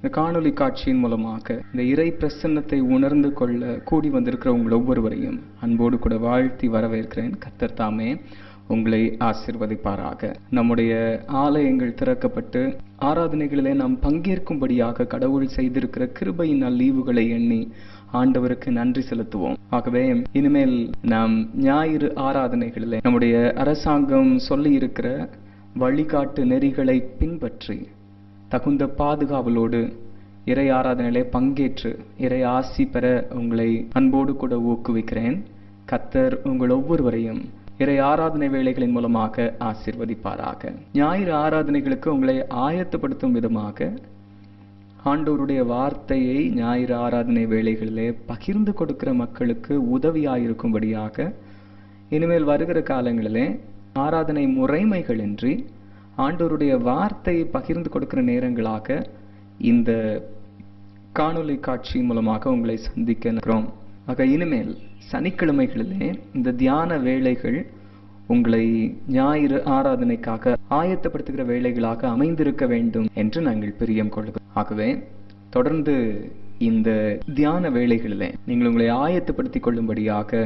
இந்த காணொளி காட்சியின் மூலமாக இந்த இறை பிரசன்னத்தை உணர்ந்து கொள்ள கூடி வந்திருக்கிற உங்கள் ஒவ்வொருவரையும் அன்போடு கூட வாழ்த்தி வரவேற்கிறேன். கர்த்தர் தாமே உங்களை ஆசீர்வதிப்பாராக. நம்முடைய ஆலயங்கள் திறக்கப்பட்டு ஆராதனைகளிலே நாம் பங்கேற்கும்படியாக கடவுள் செய்திருக்கிற கிருபையின் நல்லீவுகளை எண்ணி ஆண்டவருக்கு நன்றி செலுத்துவோம். ஆகவே இனிமேல் நாம் ஞாயிறு ஆராதனைகளிலே நம்முடைய அரசாங்கம் சொல்லி இருக்கிற வழிகாட்டு நெறிகளை பின்பற்றி தகுந்த பாதுகாவலோடு இறை ஆராதனையிலே பங்கேற்று இறை ஆசி பெற உங்களை அன்போடு கூட ஊக்குவிக்கிறேன். கர்த்தர் உங்கள் ஒவ்வொருவரையும் இறை ஆராதனை வேளைகளின் மூலமாக ஆசீர்வதிப்பாராக. ஞாயிறு ஆராதனைகளுக்கு உங்களை ஆயத்தப்படுத்தும் விதமாக ஆண்டவருடைய வார்த்தையை ஞாயிறு ஆராதனை வேளைகளிலே பகிர்ந்து கொடுக்கிற மக்களுக்கு உதவியாயிருக்கும்படியாக இனிமேல் வருகிற காலங்களிலே ஆராதனை முறைமைகளின்றி ஆண்டவருடைய வார்த்தையை பகிர்ந்து கொடுக்கிற நேரங்களாக இந்த காணொளி காட்சி மூலமாக உங்களை சந்திக்க இருக்கிறோம். ஆக இனிமேல் சனிக்கிழமைகளிலே இந்த தியான வேளைகள் உங்களை ஞாயிறு ஆராதனைக்காக ஆயத்தப்படுத்துகிற வேளைகளாக அமைந்திருக்க வேண்டும் என்று நாங்கள் பிரியம் கொள்கிறோம். ஆகவே தொடர்ந்து இந்த தியான வேளைகளிலே நீங்கள் உங்களை ஆயத்தப்படுத்திக் கொள்ளும்படியாக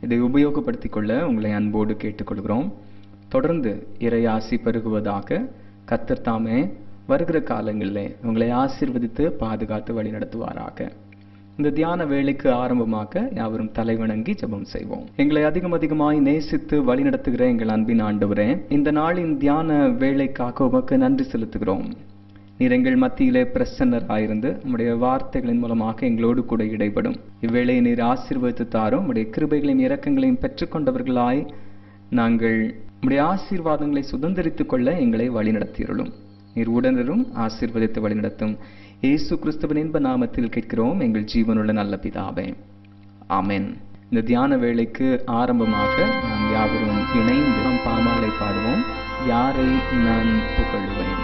இதை உபயோகப்படுத்திக் கொள்ள உங்களை அன்போடு கேட்டுக்கொள்கிறோம். தொடர்ந்து இறை ஆசி பெருகுவதாக. கர்த்தர் தாமே வருகிற காலங்களிலே உங்களை ஆசீர்வதித்து பாதுகாத்து வழி நடத்துவாராக. இந்த தியான வேளைக்கு ஆரம்பமாக யாவரும் தலைவணங்கி ஜெபம் செய்வோம். எங்களை அதிகமாய் நேசித்து வழி நடத்துகிற எங்கள் அன்பின் ஆண்டவரே, இந்த நாளின் தியான வேளைக்காக உமக்கு நன்றி செலுத்துகிறோம். நீர் எங்கள் மத்தியிலே பிரசன்னராயிருந்து நம்முடைய வார்த்தைகளின் மூலமாக எங்களோடு கூட இடைப்படும். இவ்வேளையை நீர் ஆசீர்வதித்து தாரும். உம்முடைய கிருபைகளையும் இரக்கங்களையும் பெற்றுக்கொண்டவர்களாய் நாங்கள் உம்முடைய ஆசீர்வாதங்களை சுதந்திரித்துக் கொள்ள எங்களை வழிநடத்தியருளும். நீர் உடனரும் ஆசீர்வதித்து வழிநடத்தும். இயேசு கிறிஸ்துவின் இன்ப நாமத்தில் கேட்கிறோம் எங்கள் ஜீவனுள்ள நல்ல பிதாவே, ஆமென். இந்த தியான வேளைக்கு ஆரம்பமாக நாம் யாவரும் இணைந்து நாம் பாமாலை பாடுவோம். யாரை நான் புகழுவேன்.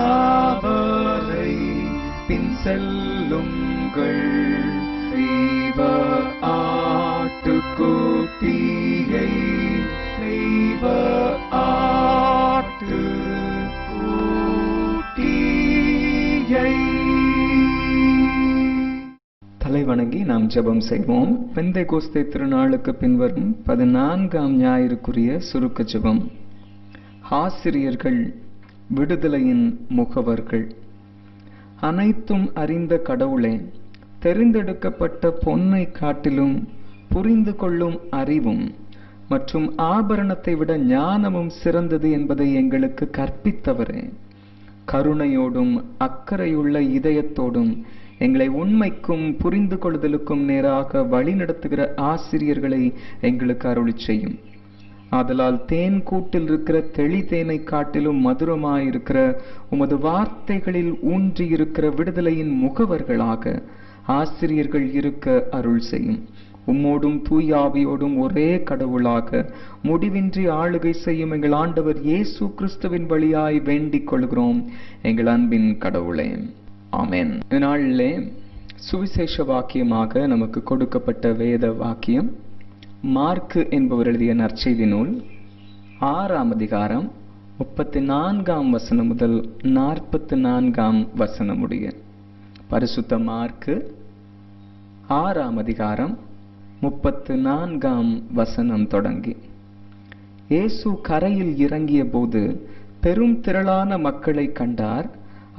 அவரை பின் செல்லுங்கள், தெய்வ ஆட்டுக்குட்டியை, தெய்வ ஆட்டுக்குட்டியை. தலைவணங்கி நாம் ஜெபம் செய்வோம். பெந்தைகோஸ்தே திருநாளுக்கு பின்வரும் 14ஆம் ஞாயிறுக்குரிய சுருக்க ஜெபம். ஆசிரியர்கள் விடுதலையின் முகவர்கள். அனைத்தும் அறிந்த கடவுளே, தெரிந்தெடுக்கப்பட்ட பொன்னை காட்டிலும் புரிந்து கொள்ளும் அறிவும் மற்றும் ஆபரணத்தை விட ஞானமும் சிறந்தது என்பதை எங்களுக்கு கற்பித்தவரே, கருணையோடும் அக்கறையுள்ள இதயத்தோடும் எங்களை உண்மைக்கும் புரிந்து கொள்ளுதலுக்கும் நேராக வழிநடத்துகிற ஆசிரியர்களை எங்களுக்கு அருளிச் செய்யும். ஆதலால் தேன் கூட்டில் இருக்கிற தெளிதேனை காட்டிலும் மதுரமாயிருக்கிற உமது வார்த்தைகளில் ஊன்றியிருக்கிற விடுதலையின் முகவர்களாக ஆசிரியர்கள் இருக்க அருள் செய்யும். உம்மோடும் தூயாவியோடும் ஒரே கடவுளாக முடிவின்றி ஆளுகை செய்யும் எங்கள் ஆண்டவர் இயேசு கிறிஸ்துவின் வழியாய் வேண்டிக் கொள்கிறோம் எங்கள் அன்பின் கடவுளே. ஆமென். இந்நாளிலே சுவிசேஷ வாக்கியமாக நமக்கு கொடுக்கப்பட்ட வேத வாக்கியம் மார்க்கு என்பவர் எழுதிய நற்செய்தி நூல் 6ஆம் அதிகாரம் 34ஆம் வசனம் முதல் 44ஆம் வசனம் முடிய. பரிசுத்த மார்க்கு 6ஆம் அதிகாரம் 34ஆம் வசனம் தொடங்கி. இயேசு கரையில் இறங்கிய போது பெரும் திரளான மக்களை கண்டார்.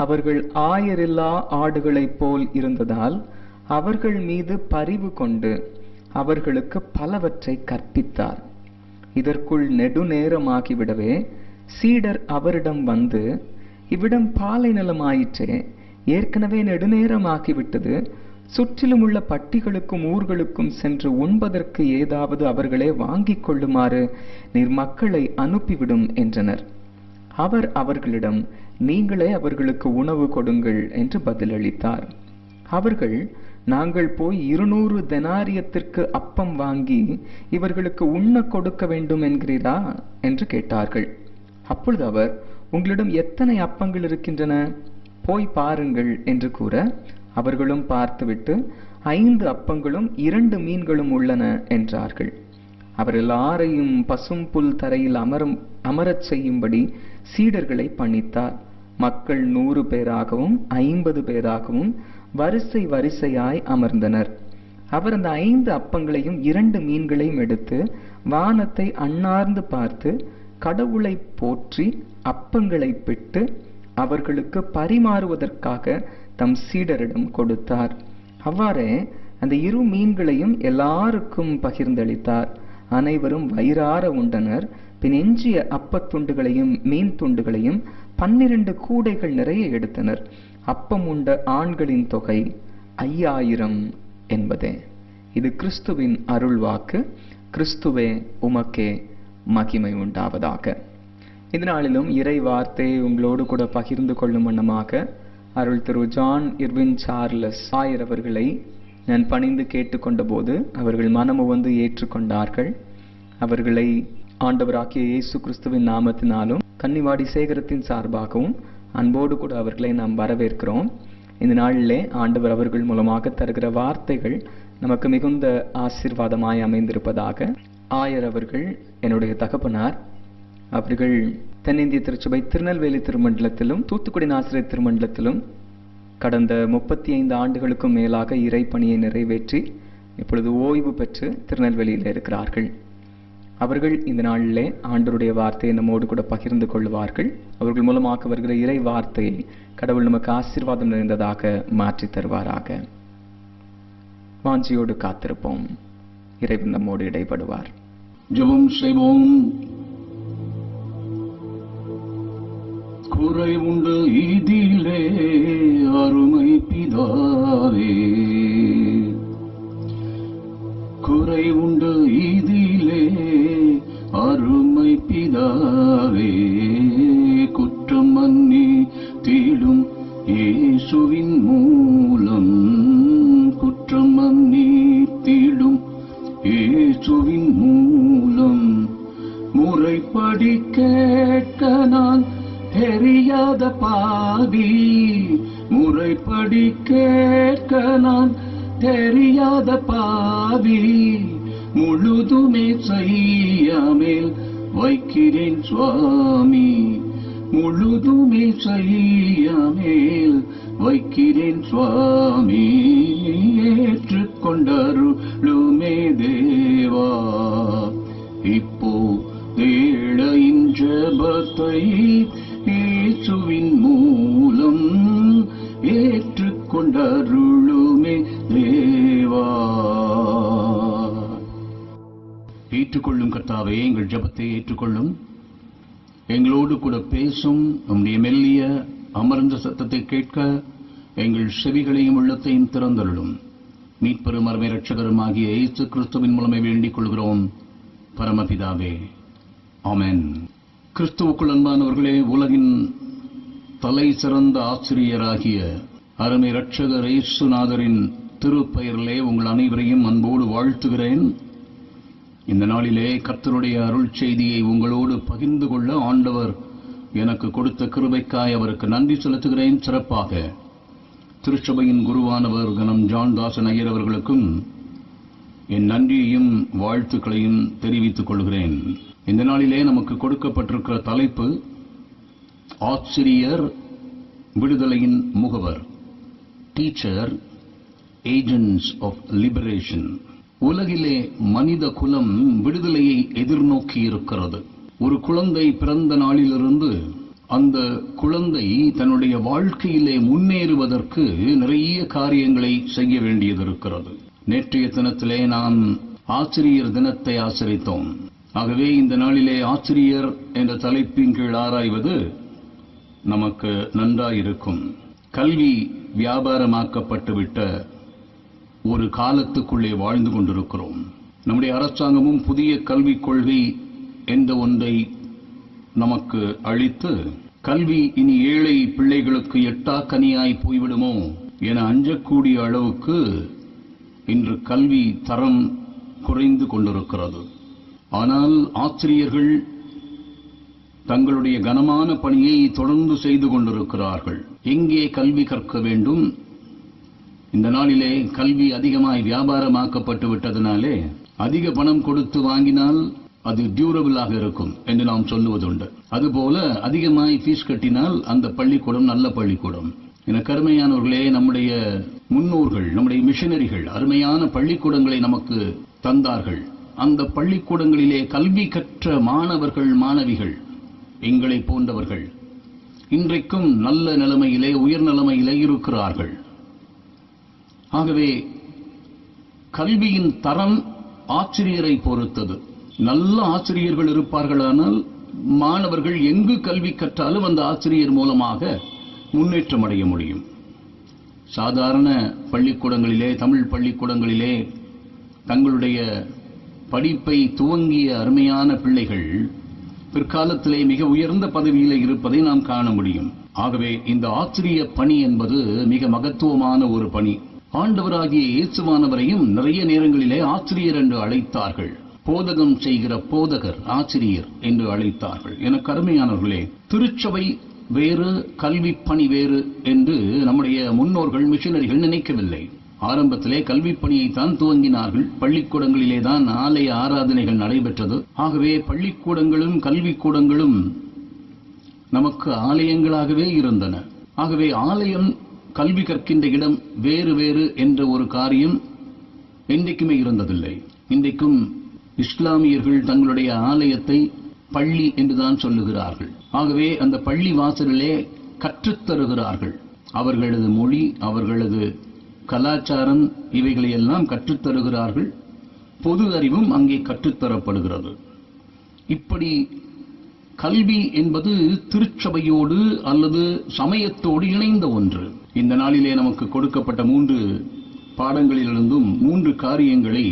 அவர்கள் ஆயரில்லா ஆடுகளைப் போல் இருந்ததால் அவர்கள் மீது பரிவு கொண்டு அவர்களுக்கு பலவற்றை கற்பித்தார். இதற்குள் நெடுநேரமாகிவிடவே சீடர் அவரிடம் வந்து, இவ்விடம் பாலை நிலமாயிற்றே, ஏற்கனவே நெடுநேரமாகிவிட்டது, சுற்றிலும் உள்ள பட்டிகளுக்கும் ஊர்களுக்கும் சென்று உண்பதற்கு ஏதாவது அவர்களே வாங்கிக் கொள்ளுமாறு நீர் மக்களை அனுப்பிவிடும் என்றனர். அவர் அவர்களிடம், நீங்களே அவர்களுக்கு உணவு கொடுங்கள் என்று பதிலளித்தார். அவர்கள், நாங்கள் போய் 200 தெனாரியத்திற்கு அப்பம் வாங்கி இவர்களுக்கு உண்ண கொடுக்க வேண்டும் என்கிறீரா என்று கேட்டார்கள். அப்பொழுது அவர், உங்களிடம் எத்தனை அப்பங்கள் இருக்கின்றன, போய் பாருங்கள் என்று கூற, அவர்களும் பார்த்துவிட்டு 5 அப்பங்களும் 2 மீன்களும் உள்ளன என்றார்கள். அவர் எல்லாரையும் பசும் புல் தரையில் அமரச் செய்யும்படி சீடர்களை பணித்தார். மக்கள் 100 பேராகவும் 50 பேராகவும் வரிசை வரிசையாய் அமர்ந்தனர். அவர் அந்த 5 அப்பங்களையும் 2 மீன்களையும் எடுத்து வானத்தை அண்ணார்ந்து பார்த்து கடவுளை போற்றி அப்பங்களை பிட்டு அவர்களுக்கு பரிமாறுவதற்காக தம் சீடரிடம் கொடுத்தார். அவ்வாறே அந்த 2 மீன்களையும் எல்லாருக்கும் பகிர்ந்தளித்தார். அனைவரும் வயிறார உண்டனர். பின் எஞ்சிய அப்பத்துண்டுகளையும் மீன் துண்டுகளையும் 12 கூடைகள் நிறைய எடுத்தனர். அப்பம் உண்ட ஆண்களின் தொகை 5000 என்பதே. இது கிறிஸ்துவின் அருள் வாக்கு. கிறிஸ்துவே உமக்கே மகிமை உண்டாவதாக. இந்த நாளிலும் இறை வார்த்தையை உங்களோடு கூட பகிர்ந்து கொள்ளும் வண்ணமாக Arul Thiru John Irwin Charles ஆயர் அவர்களை நான் பணிந்து கேட்டுக்கொண்ட போது அவர்கள் மனமு வந்து ஏற்றுக்கொண்டார்கள். அவர்களை ஆண்டவராகிய இயேசு கிறிஸ்துவின் நாமத்தினாலும் கன்னிவாடி சேகரத்தின் சார்பாகவும் அன்போடு கூட அவர்களை நாம் வரவேற்கிறோம். இந்த நாளிலே ஆண்டவர் அவர்கள் மூலமாக தருகிற வார்த்தைகள் நமக்கு மிகுந்த ஆசீர்வாதமாய் அமைந்திருப்பதாக. ஆயர் அவர்கள் என்னுடைய தகப்பனார். அவர்கள் தென்னிந்திய திருச்சபை திருநெல்வேலி திருமண்டலத்திலும் தூத்துக்குடி நாசிரியர் திருமண்டலத்திலும் கடந்த 35 ஆண்டுகளுக்கும் மேலாக இறைப்பணியை நிறைவேற்றி இப்பொழுது ஓய்வு பெற்று திருநெல்வேலியில் இருக்கிறார்கள். அவர்கள் இந்த நாளிலே ஆண்டவருடைய வார்த்தையை நம்மோடு கூட பகிர்ந்து கொள்வார்கள். அவர்கள் மூலமாக வருகிற இறை வார்த்தையை கடவுள் நமக்கு ஆசீர்வாதம் நிறைந்ததாக மாற்றி தருவாராக. வாஞ்சியோடு காத்திருப்போம். இறைவன் நம்மோடு இடைப்படுவார். ஜெபம் செய்வோம். குறை உண்டு இதிலே அருமை பிதாவே, குறை உண்டு இதிலே அருமை பிதாவே, குற்றம் மன்னி தீடும் இயேசுவின் மூலம், குற்றம் மன்னி தீடும் இயேசுவின் மூலம், முறைப்படி கேட்க நான் தெரியாத பாவி, முறைப்படி கேட்க நான் தெரியாத பாவி, முழுதுமே செய்யாமேல் வைக்கிறேன் சுவாமி, முழுதுமே செய்யாமேல் வைக்கிறேன் சுவாமி, ஏற்றுக்கொண்டருளுமே தேவா. இப்போ ஏழையின் ஜெபத்தை இயேசுவின் மூலம் ஏற்றுக்கொண்டருளுமே தேவா. ஏற்றுக்கொள்ளும் கர்த்தாவே, எங்கள் ஜெபத்தை ஏற்றுக்கொள்ளும். எங்களோடு கூட பேசும் நம்முடைய மெல்லிய அமர்ந்த சத்தத்தை கேட்க எங்கள் செவிகளையும் உள்ளத்தையும் திறந்தருளும். மீட்பெரும் அருமை இரட்சகருமாகிய இயேசு கிறிஸ்துவின் மூலமே வேண்டிக் கொள்கிறோம் பரமபிதாவே, ஆமென். கிறிஸ்துவுக்குள் அன்பானவர்களே, உலகின் தலை சிறந்த ஆசிரியராகிய அருமை இரட்சகர் இயேசுநாதரின் திருப்பெயரிலே உங்கள் அனைவரையும் அன்போடு வாழ்த்துகிறேன். இந்த நாளிலே கர்த்தருடைய அருள் செய்தியை உங்களோடு பகிர்ந்து கொள்ள ஆண்டவர் எனக்கு கொடுத்த கிருபைக்காய் அவருக்கு நன்றி செலுத்துகிறேன். சிறப்பாக திருச்சபையின் குருவானவர் கனம் ஜான் தாசன் ஐயர் அவர்களுக்கும் என் நன்றியையும் வாழ்த்துக்களையும் தெரிவித்துக் கொள்கிறேன். இந்த நாளிலே நமக்கு கொடுக்கப்பட்டிருக்கிற தலைப்பு ஆசிரியர் விடுதலையின் முகவர், டீச்சர் ஏஜென்ட்ஸ் ஆஃப் லிபரேஷன். உலகிலே மனித குலம் விடுதலையை எதிர்நோக்கி இருக்கிறது. ஒரு குழந்தை பிறந்த நாளிலிருந்து அந்த குழந்தை தன்னுடைய வாழ்க்கையிலே முன்னேறுவதற்கு நிறைய காரியங்களை செய்ய வேண்டியது இருக்கிறது. நேற்றைய தினத்திலே நாம் ஆசிரியர் தினத்தை ஆசரித்தோம். ஆகவே இந்த நாளிலே ஆசிரியர் என்ற தலைப்பின் கீழ் ஆராய்வது நமக்கு நன்றாயிருக்கும். கல்வி வியாபாரமாக்கப்பட்டுவிட்ட ஒரு காலத்துக்குள்ளே வாழ்ந்து கொண்டிருக்கிறோம். நம்முடைய அரசாங்கமும் புதிய கல்விக் கொள்கை என்ற ஒன்றை நமக்கு அளித்து, கல்வி இனி ஏழை பிள்ளைகளுக்கு எட்டா கனியாய் போய்விடுமோ என அஞ்சக்கூடிய அளவுக்கு இன்று கல்வி தரம் குறைந்து கொண்டிருக்கிறது. ஆனால் ஆசிரியர்கள் தங்களுடைய கனமான பணியை தொடர்ந்து செய்து கொண்டிருக்கிறார்கள். எங்கே கல்வி கற்க வேண்டும்? இந்த நாளிலே கல்வி அதிகமாய் வியாபாரமாக்கப்பட்டு விட்டதனாலே அதிக பணம் கொடுத்து வாங்கினால் அது டியூரபிளாக இருக்கும் என்று நாம் சொல்லுவதுண்டு. அதுபோல அதிகமாய் ஃபீஸ் கட்டினால் அந்த பள்ளிக்கூடம் நல்ல பள்ளிக்கூடம். என கருமையானவர்களே, நம்முடைய முன்னோர்கள், நம்முடைய மிஷனரிகள் அருமையான பள்ளிக்கூடங்களை நமக்கு தந்தார்கள். அந்த பள்ளிக்கூடங்களிலே கல்வி கற்ற மாணவர்கள், மாணவிகள், எங்களை போன்றவர்கள் இன்றைக்கும் நல்ல நிலைமையிலே, உயர் நிலைமையிலே இருக்கிறார்கள். ஆகவே கல்வியின் தரம் ஆசிரியரை பொறுத்தது. நல்ல ஆசிரியர்கள் இருப்பார்களானால் மாணவர்கள் எங்கு கல்வி கற்றாலும் அந்த ஆசிரியர் மூலமாக முன்னேற்றம் அடைய முடியும். சாதாரண பள்ளிக்கூடங்களிலே, தமிழ் பள்ளிக்கூடங்களிலே தங்களுடைய படிப்பை துவங்கிய அருமையான பிள்ளைகள் பிற்காலத்திலே மிக உயர்ந்த பதவியிலே இருப்பதை நாம் காண முடியும். ஆகவே இந்த ஆசிரிய பணி என்பது மிக மகத்துவமான ஒரு பணி. ஆண்டவராகிய இயேசுவானவரையும் நிறைய நேரங்களிலே ஆசிரியர் என்று அழைத்தார்கள். போதகம் செய்கிற போதகர், ஆசிரியர் என்று அழைத்தார்கள். என கருமையானவர்களே, திருச்சபை வேறு, கல்வி பணி வேறு என்று நம்முடைய முன்னோர்கள், மிஷனரிகள் நினைக்கவில்லை. ஆரம்பத்திலே கல்வி பணியைத்தான் துவங்கினார்கள். பள்ளிக்கூடங்களிலே தான் ஆலய ஆராதனைகள் நடைபெற்றது. ஆகவே பள்ளிக்கூடங்களும் கல்விக்கூடங்களும் நமக்கு ஆலயங்களாகவே இருந்தன. ஆகவே ஆலயம், கல்வி கற்கின்ற இடம் வேறு வேறு என்ற ஒரு காரியம் என்றைக்குமே இருந்ததில்லை. இன்றைக்கும் இஸ்லாமியர்கள் தங்களுடைய ஆலயத்தை பள்ளி என்றுதான் சொல்லுகிறார்கள். ஆகவே அந்த பள்ளி வாசலிலே கற்றுத்தருகிறார்கள். அவர்களது மொழி, அவர்களது கலாச்சாரம், இவைகளையெல்லாம் கற்றுத்தருகிறார்கள். பொது அறிவும் அங்கே கற்றுத்தரப்படுகிறது. இப்படி கல்வி என்பது திருச்சபையோடு அல்லது சமயத்தோடு இணைந்த ஒன்று. இந்த நாளிலே நமக்கு கொடுக்கப்பட்ட 3 பாடங்களிலிருந்தும் 3 காரியங்களை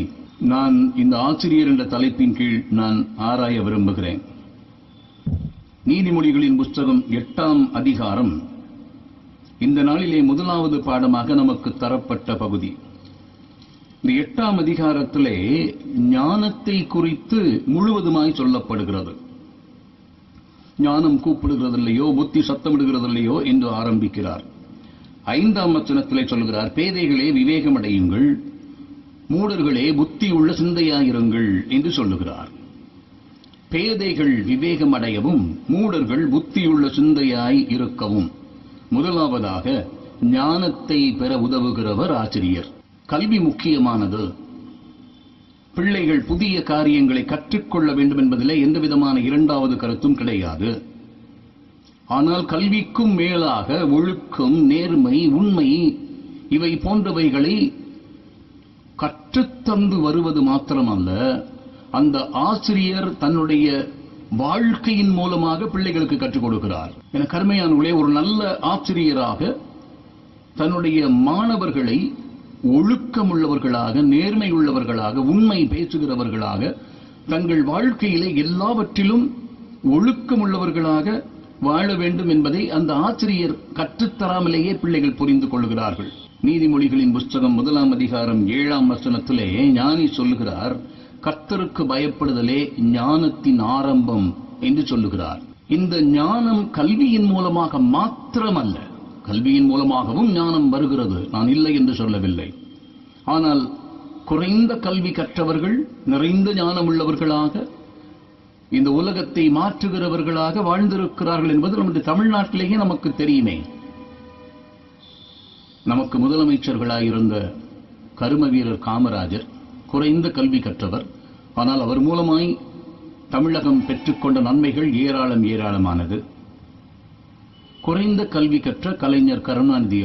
நான் இந்த ஆசிரியர் என்ற தலைப்பின் கீழ் நான் ஆராய விரும்புகிறேன். நீதிமொழிகளின் புஸ்தகம் 8ஆம் அதிகாரம் இந்த நாளிலே 1வது பாடமாக நமக்கு தரப்பட்ட பகுதி. இந்த 8ஆம் அதிகாரத்திலே ஞானத்தை குறித்து முழுவதுமாய் சொல்லப்படுகிறது. ஞானம் கூப்பிடுகிறதில்லையோ, புத்தி சத்தமிடுகிறதில்லையோ என்று ஆரம்பிக்கிறார். 5ஆம் வசனத்திலே சொல்கிறார், பேதைகளே விவேகமடையுங்கள், மூடர்களே புத்தியுள்ள சிந்தையாயிருங்கள் என்று சொல்லுகிறார். பேதைகள் விவேகமடையவும் மூடர்கள் புத்தியுள்ள சிந்தையாய் இருக்கவும் முதலாவதாக ஞானத்தை பெற உதவுகிறவர் ஆசிரியர். கல்வி முக்கியமானது. பிள்ளைகள் புதிய காரியங்களை கற்றுக்கொள்ள வேண்டும் என்பதிலே எந்தவிதமான இரண்டாவது கருத்தும் கிடையாது. ஆனால் கல்விக்கும் மேலாக ஒழுக்கம், நேர்மை, உண்மை இவை போன்றவைகளை கற்றுத்தந்து வருவது மாத்திரமல்ல, அந்த ஆசிரியர் தன்னுடைய வாழ்க்கையின் மூலமாக பிள்ளைகளுக்கு கற்றுக் கொடுக்கிறார். என கருமையானவர்களே, ஒரு நல்ல ஆசிரியராக தன்னுடைய மாணவர்களை ஒழுக்கமுள்ளவர்களாக, நேர்மை உள்ளவர்களாக, உண்மை பேசுகிறவர்களாக, தங்கள் வாழ்க்கையிலே எல்லாவற்றிலும் ஒழுக்கமுள்ளவர்களாக வாழ வேண்டும் என்பதை அந்த ஆசிரியர் கற்றுத்தராமலேயே பிள்ளைகள் புரிந்து கொள்கிறார்கள். நீதிமொழிகளின் புஸ்தகம் 1ஆம் அதிகாரம் 7ஆம் வசனத்திலே ஞானி சொல்லுகிறார், கர்த்தருக்கு பயப்படுதலே ஞானத்தின் ஆரம்பம் என்று சொல்லுகிறார். இந்த ஞானம் கல்வியின் மூலமாக மாத்திரமல்ல, கல்வியின் மூலமாகவும் ஞானம் வருகிறது, நான் இல்லை என்று சொல்லவில்லை. ஆனால் குறைந்த கல்வி கற்றவர்கள் நிறைந்த ஞானம் உள்ளவர்களாக இந்த உலகத்தை மாற்றுகிறவர்களாக வாழ்ந்திருக்கிறார்கள் என்பது நம்முடைய தமிழ்நாட்டிலேயே நமக்கு தெரியுமே. நமக்கு முதலமைச்சர்களாயிருந்த கரும வீரர் காமராஜர் குறைந்த கல்வி கற்றவர். ஆனால் அவர் மூலமாய் தமிழகம் பெற்றுக்கொண்ட நன்மைகள் ஏராளம் ஏராளமானது. குறைந்த கல்வி கற்ற கலைஞர் கருணாநிதி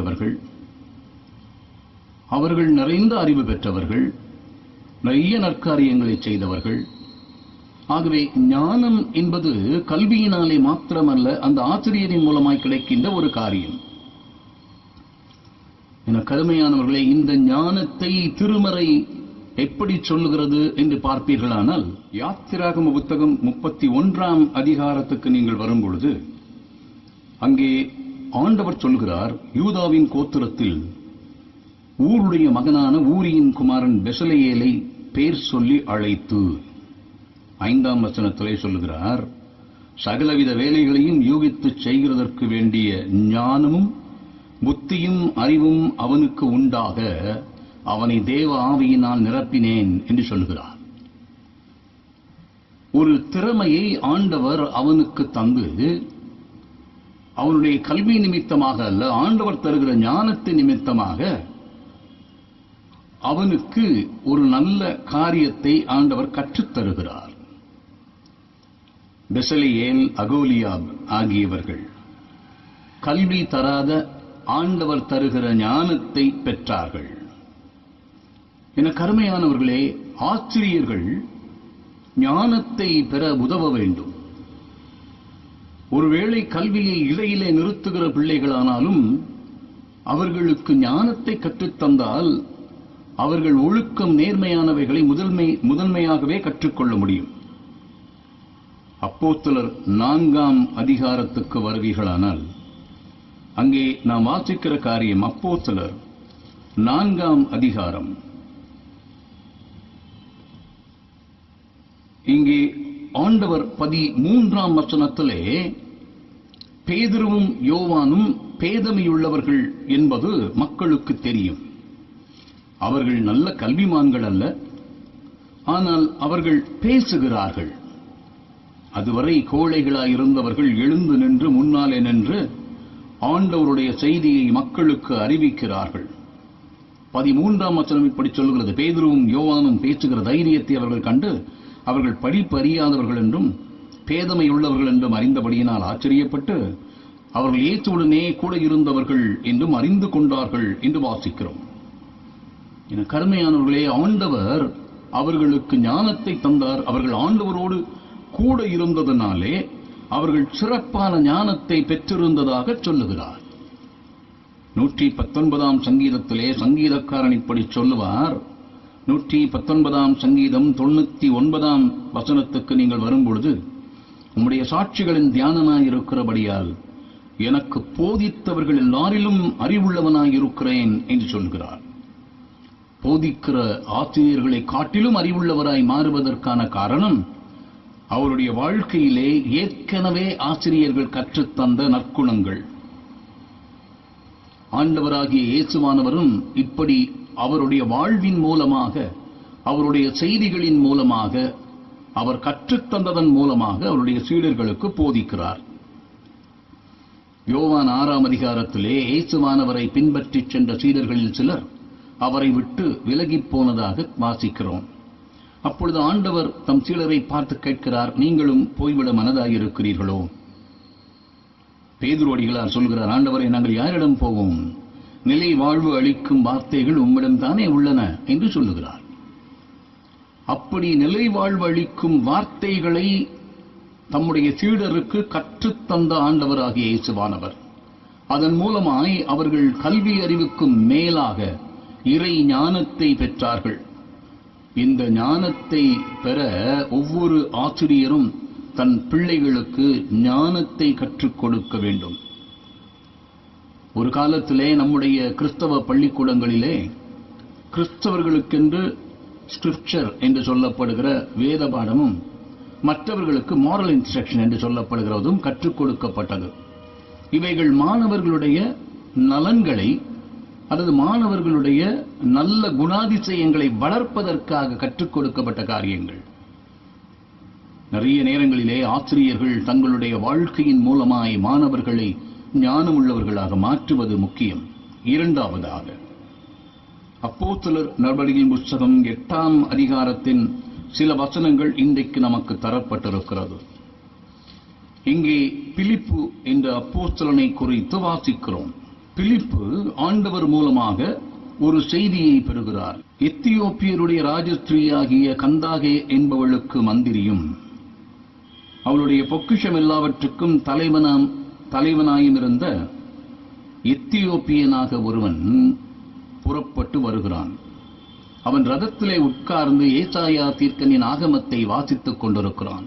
அவர்கள் நிறைந்த அறிவு பெற்றவர்கள், நிறைய நற்காரியங்களை செய்தவர்கள். ஆகவே ஞானம் என்பது கல்வியினாலே மாத்திரமல்ல, அந்த ஆசிரியரின் மூலமாய் கிடைக்கின்ற ஒரு காரியம். என கருமையானவர்களே, இந்த ஞானத்தை திருமறை எப்படி சொல்லுகிறது என்று பார்ப்பீர்களானால், யாத்திராகம புத்தகம் 31ஆம் அதிகாரத்துக்கு நீங்கள் வரும்பொழுது அங்கே ஆண்டவர் சொல்கிறார், யூதாவின் கோத்திரத்தில் ஊருடைய மகனான ஊரியின் குமாரன் பெசலெயேலை பேர் சொல்லி அழைத்து, 5ஆம் வசனத்திலே சொல்லுகிறார், சகலவித வேலைகளையும் யூகித்து செய்கிறதற்கு வேண்டிய ஞானமும் புத்தியும் அறிவும் அவனுக்கு உண்டாக அவனை தேவ ஆவியினால் நிரப்பினேன் என்று சொல்லுகிறார். ஒரு திறமையை ஆண்டவர் அவனுக்கு தந்து, அவனுடைய கல்வி நிமித்தமாக அல்ல, ஆண்டவர் தருகிற ஞானத்தின் நிமித்தமாக அவனுக்கு ஒரு நல்ல காரியத்தை ஆண்டவர் கற்றுத்தருகிறார். பெசலெயேல், அகோலியாப் ஆகியவர்கள் கல்வி தராத ஆண்டவர் தருகிற ஞானத்தை பெற்றார்கள். என கருமையானவர்களே, ஆசிரியர்கள் ஞானத்தை பெற உதவ வேண்டும். ஒருவேளை கல்வியை இடையிலே நிறுத்துகிற பிள்ளைகளானாலும் அவர்களுக்கு ஞானத்தை கற்றுத்தந்தால் அவர்கள் ஒழுக்கம், நேர்மையானவைகளை முதன்மையாகவே கற்றுக்கொள்ள முடியும். அப்போஸ்தலர் 4ஆம் அதிகாரத்துக்கு வருவீர்களானால் அங்கே நாம் வாசிக்கிற காரியம், அப்போஸ்தலர் 4ஆம் அதிகாரம். இங்கே ஆண்டவர் 13ஆம் வசனத்திலே பேதுருவும் யோவானும் பேதமையுள்ளவர்கள் என்பது மக்களுக்கு தெரியும். அவர்கள் நல்ல கல்விமான்கள் அல்ல, ஆனால் அவர்கள் பேசுகிறார்கள். அதுவரை கோழைகளாயிருந்தவர்கள் எழுந்து நின்று முன்னாலே நின்று ஆண்டவருடைய செய்தியை மக்களுக்கு அறிவிக்கிறார்கள். 13ஆம் வசனம் இப்படி சொல்லுகிறது, பேதுருவும் யோவானும் பேசுகிற தைரியத்தை அவர்கள் கண்டு அவர்கள் படிப்பு அறியாதவர்கள் என்றும் பேதமை உள்ளவர்கள் என்றும் அறிந்தபடியினால் ஆச்சரியப்பட்டு அவர்கள் இயேசுவுடனே கூட இருந்தவர்கள் என்றும் அறிந்து கொண்டார்கள் என்று வாசிக்கிறோம். என கருமையானவர்களே, ஆண்டவர் அவர்களுக்கு ஞானத்தை தந்தார். அவர்கள் ஆண்டவரோடு கூட இருந்ததனாலே அவர்கள் சிறப்பான ஞானத்தை பெற்றிருந்ததாக சொல்லுகிறார். 119ஆம் சங்கீதத்திலே சங்கீதக்காரன் இப்படி சொல்லுவார். 119ஆம் சங்கீதம் 99ஆம் வசனத்துக்கு நீங்கள் வரும்பொழுது, உம்முடைய சாட்சிகளின் தியானமாயிருக்கிறபடியால் எனக்கு போதித்தவர்கள் எல்லாரிலும் அறிவுள்ளவனாயிருக்கிறேன் என்று சொல்கிறார். போதிக்கிற ஆசிரியர்களை காட்டிலும் அறிவுள்ளவராய் மாறுவதற்கான காரணம் அவருடைய வாழ்க்கையிலே ஏற்கனவே ஆசிரியர்கள் கற்றுத்தந்த நற்குணங்கள். ஆண்டவராகிய இயேசுவானவரும் இப்படி அவருடைய வாழ்வின் மூலமாக, அவருடைய செய்திகளின் மூலமாக, அவர் கற்றுத்தந்ததன் மூலமாக அவருடைய சீடர்களுக்கு போதிக்கிறார். யோவான் 6ஆம் அதிகாரத்திலே இயேசுவானவரை பின்பற்றி சென்ற சீடர்களில் சிலர் அவரை விட்டு விலகிப் போனதாக வாசிக்கிறோம். அப்பொழுது ஆண்டவர் தம் சீடரை பார்த்து கேட்கிறார், நீங்களும் போய்விட மனதாயிருக்கிறீர்களோ? பேதுருவடிகளார் சொல்கிறார், ஆண்டவரை, நாங்கள் யாரிடம் போவோம்? நிலை வாழ்வு அளிக்கும் வார்த்தைகள் உம்மிடம் தானே உள்ளன என்று சொல்லுகிறார். அப்படி நிலை வாழ்வு அளிக்கும் வார்த்தைகளை தம்முடைய சீடருக்கு கற்றுத்தந்த ஆண்டவராகிய இயேசுவானவர், அதன் மூலமாய் அவர்கள் கல்வி அறிவுக்கும் மேலாக இறை ஞானத்தை பெற்றார்கள். இந்த ஞானத்தை பெற ஒவ்வொரு ஆசிரியரும் தன் பிள்ளைகளுக்கு ஞானத்தை கற்றுக் கொடுக்க வேண்டும். ஒரு காலத்திலே நம்முடைய கிறிஸ்தவ பள்ளிக்கூடங்களிலே கிறிஸ்தவர்களுக்கென்று ஸ்கிரிப்சர் என்று சொல்லப்படுகிற வேத பாடமும் மற்றவர்களுக்கு மாரல் இன்ஸ்ட்ரக்ஷன் என்று சொல்லப்படுகிறதும் கற்றுக் கொடுக்கப்பட்டது. இவைகள் மாணவர்களுடைய நலன்களை அல்லது மாணவர்களுடைய நல்ல குணாதிசயங்களை வளர்ப்பதற்காக கற்றுக் கொடுக்கப்பட்ட காரியங்கள். நிறைய நேரங்களிலே ஆசிரியர்கள் தங்களுடைய வாழ்க்கையின் மூலமாய் மாணவர்களை ஞானமுள்ளவர்களாக மாற்றுவது முக்கியம். இரண்டாவதாக, அப்போஸ்தலர் நடவடிக்கையின் புத்தகம் 8ஆம் அதிகாரத்தின் சில வசனங்கள் இன்றைக்கு நமக்கு தரப்பட்டிருக்கிறது. இங்கே பிலிப்பு என்ற அப்போஸ்தலனை குறித்து வாசிக்கிறோம். பிலிப்பு ஆண்டவர் மூலமாக ஒரு செய்தியை பெறுகிறார். எத்தியோப்பியருடைய ராஜஸ்திரீயாகிய கந்தாகே என்பவளுக்கு மந்திரியும் அவளுடைய பொக்கிஷம் எல்லாவற்றுக்கும் தலைவனாயும் இருந்த எத்தியோப்பியனாக ஒருவன் புறப்பட்டு வருகிறான். அவன் ரதத்திலே உட்கார்ந்து ஏசாயா தீர்க்கனின் ஆகமத்தை வாசித்துக் கொண்டிருக்கிறான்.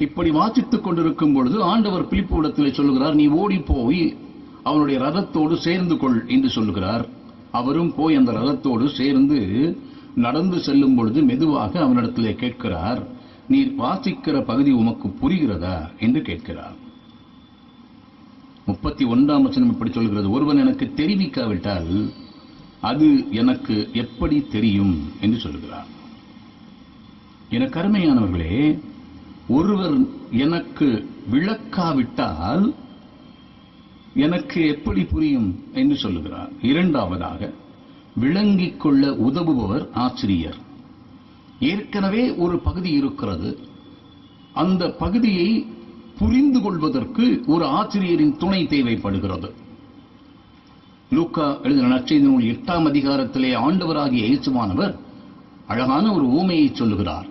இப்படி வாசித்துக் கொண்டிருக்கும் பொழுது ஆண்டவர் பிலிப்புவிடத்திலே சொல்லுகிறார், நீ ஓடி போய் அவனுடைய ரதத்தோடு சேர்ந்து கொள் என்று சொல்லுகிறார். அவரும் போய் அந்த ரதத்தோடு சேர்ந்து நடந்து செல்லும் பொழுது மெதுவாக அவனிடத்திலே கேட்கிறார், நீர் வாசிக்கிற பகுதி உமக்கு புரிகிறதா என்று கேட்கிறார். 31ஆம் வசனம் இப்படி சொல்கிறது, ஒருவன் எனக்கு தெரிவிக்காவிட்டால் அது எனக்கு எப்படி தெரியும் என்று சொல்லுகிறார். எனக்கு அருமையானவர்களே, ஒருவர் எனக்கு விளக்காவிட்டால் எனக்கு எப்படி புரியும் என்று சொல்லுகிறார். இரண்டாவதாக, விளங்கிக் கொள்ள உதவுபவர் ஆசிரியர். ஏற்கனவே ஒரு பகுதி இருக்கிறது, அந்த பகுதியை புரிந்து கொள்வதற்கு ஒரு ஆசிரியரின் துணை தேவைப்படுகிறது. லூக்கா எழுதின நற்செய்தி நூல் 8ஆம் அதிகாரத்திலே ஆண்டவராகிய இயேசுவானவர் அழகான ஒரு ஊமையை சொல்லுகிறார்.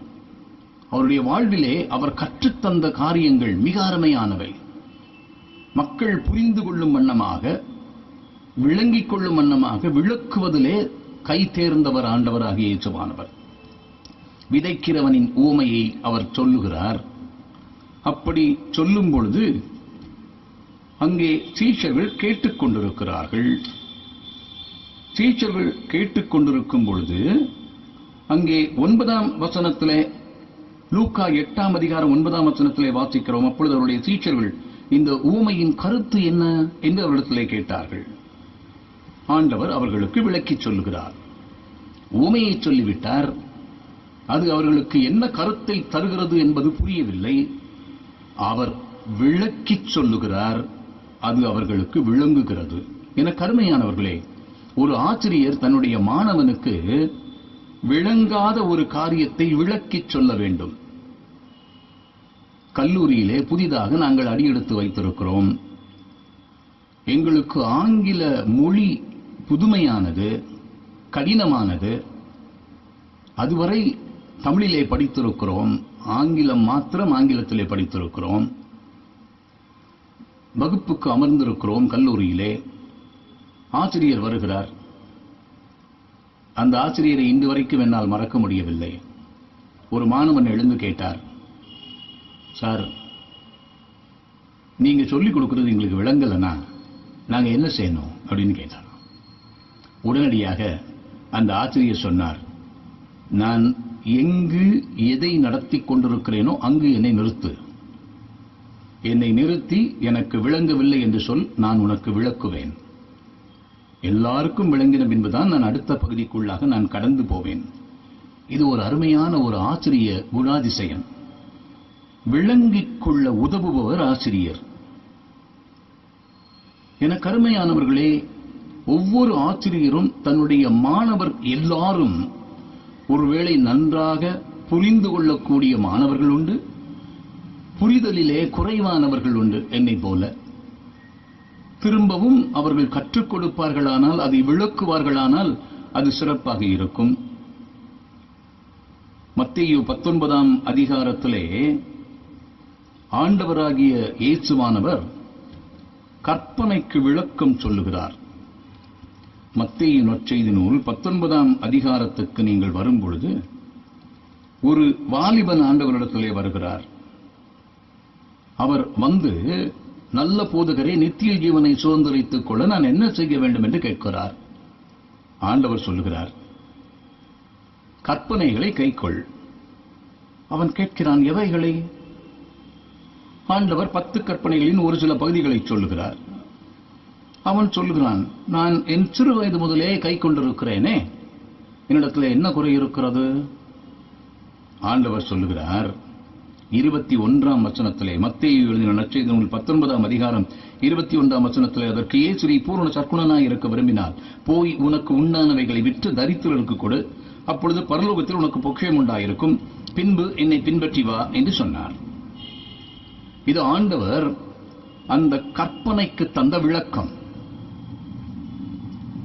அவருடைய வாழ்விலே அவர் கற்றுத்தந்த காரியங்கள் மிக அருமையானவை. மக்கள் புரிந்து கொள்ளும் வண்ணமாக, விளங்கிக் கொள்ளும் வண்ணமாக விளக்குவதிலே கை தேர்ந்தவர் ஆண்டவராகிய இயேசுவானவர். விதைக்கிறவனின் ஊமையை அவர் சொல்லுகிறார். அப்படி சொல்லும் பொழுது அங்கே சீஷர்கள் கேட்டுக்கொண்டிருக்கிறார்கள். சீஷர்கள் கேட்டுக்கொண்டிருக்கும் பொழுது அங்கே 9ஆம் வசனத்திலே, லூக்கா 8ஆம் அதிகாரம் 9ஆம் வசனத்திலே வாசிக்கிறோம். அப்பொழுது அவருடைய சீஷர்கள் இந்த ஊமையின் கருத்து என்ன என்று அவரிடத்திலே கேட்டார்கள். ஆண்டவர் அவர்களுக்கு விளக்கிச் சொல்லுகிறார். ஊமையை சொல்லிவிட்டார். அது அவர்களுக்கு என்ன கருத்தை தருகிறது என்பது புரியவில்லை. அவர் விளக்கிச் சொல்லுகிறார். அது அவர்களுக்கு விளங்குகிறது. என கருமையானவர்களே, ஒரு ஆசிரியர் தன்னுடைய மாணவனுக்கு விளங்காத ஒரு காரியத்தை விளக்கிச் சொல்ல வேண்டும். கல்லூரியிலே புதிதாக நாங்கள் அடியெடுத்து வைத்திருக்கிறோம். எங்களுக்கு ஆங்கில மொழி புதுமையானது, கடினமானது. அதுவரை தமிழிலே படித்திருக்கிறோம், ஆங்கிலம் மாத்திரம் ஆங்கிலத்திலே படித்திருக்கிறோம். வகுப்புக்கு அமர்ந்திருக்கிறோம். கல்லூரியிலே ஆசிரியர் வருகிறார். அந்த ஆசிரியரை இன்று வரைக்கும் என்னால் மறக்க முடியவில்லை. ஒரு மாணவன் எழுந்து கேட்டார், சார், நீங்க சொல்லிக் கொடுக்கிறது எங்களுக்கு விளங்கலனா நாங்க என்ன செய்யணும் அப்படின்னு கேட்டார். உடனடியாக அந்த ஆசிரியர் சொன்னார், நான் எங்கு எதை நடத்தி கொண்டிருக்கிறேனோ அங்கு என்னை நிறுத்து. என்னை நிறுத்தி எனக்கு விளங்கவில்லை என்று சொல், நான் உனக்கு விளக்குவேன் எல்லாருக்கும் விளங்கின பின்புதான் நான் அடுத்த பகுதிக்குள்ளாக நான் கடந்து போவேன். இது ஒரு அருமையான ஒரு ஆசிரிய குணாதிசயம். விளங்கிக் கொள்ள உதவுபவர் ஆசிரியர். என கருமையானவர்களே, ஒவ்வொரு ஆசிரியரும் தன்னுடைய மாணவர் எல்லாரும் ஒருவேளை நன்றாக புரிந்து கொள்ளக்கூடிய மாணவர்கள் உண்டு, புரிதலிலே குறைவானவர்கள் உண்டு. என்னை போல திரும்பவும் அவர்கள் கற்றுக் கொடுப்பார்களானால், அதை விளக்குவார்களானால் அது சிறப்பாக இருக்கும். மத்தேயு 19ஆம் அதிகாரத்திலே ஆண்டவராகிய இயேசுவானவர் கற்பனைக்கு விளக்கம் சொல்லுகிறார். மத்தேயு நற்செய்தி நூல் 19ஆம் அதிகாரத்துக்கு நீங்கள் வரும்பொழுது, ஒரு வாலிபன் ஆண்டவரிடத்திலே வருகிறார். அவர் வந்து, நல்ல போதகரே, நித்திய ஜீவனை சுதந்திரித்துக் கொள்ள நான் என்ன செய்ய வேண்டும் என்று கேட்கிறார். ஆண்டவர் சொல்லுகிறார், கற்பனைகளை கைக்கொள். அவன் கேட்கிறான், எவைகளை? ஆண்டவர் 10 கற்பனைகளின் ஒரு சில பகுதிகளை சொல்லுகிறார். அவன் சொல்லுகிறான், நான் என் சிறு வயது முதலே கை கொண்டிருக்கிறேனே, என்னிடத்தில் என்ன குறை இருக்கிறது? ஆண்டவர் சொல்லுகிறார் 21ஆம் வசனத்திலே, மத்தேயு எழுதின நற்செய்தி நூல் 19ஆம் அதிகாரம் 21ஆம் வசனத்திலே, அதற்கு இயேசு, நீ பூரண சற்குணனாய் இருக்க விரும்பினால் போய் உனக்கு உண்ணானவைகளை விற்று தரித்திரருக்கு கொடு, அப்பொழுது பரலோகத்தில் உனக்கு பொக்கிஷம் உண்டாயிருக்கும், பின்பு என்னை பின்பற்றி வா என்று சொன்னார். இது ஆண்டவர் அந்த கற்பனைக்கு தந்த விளக்கம்.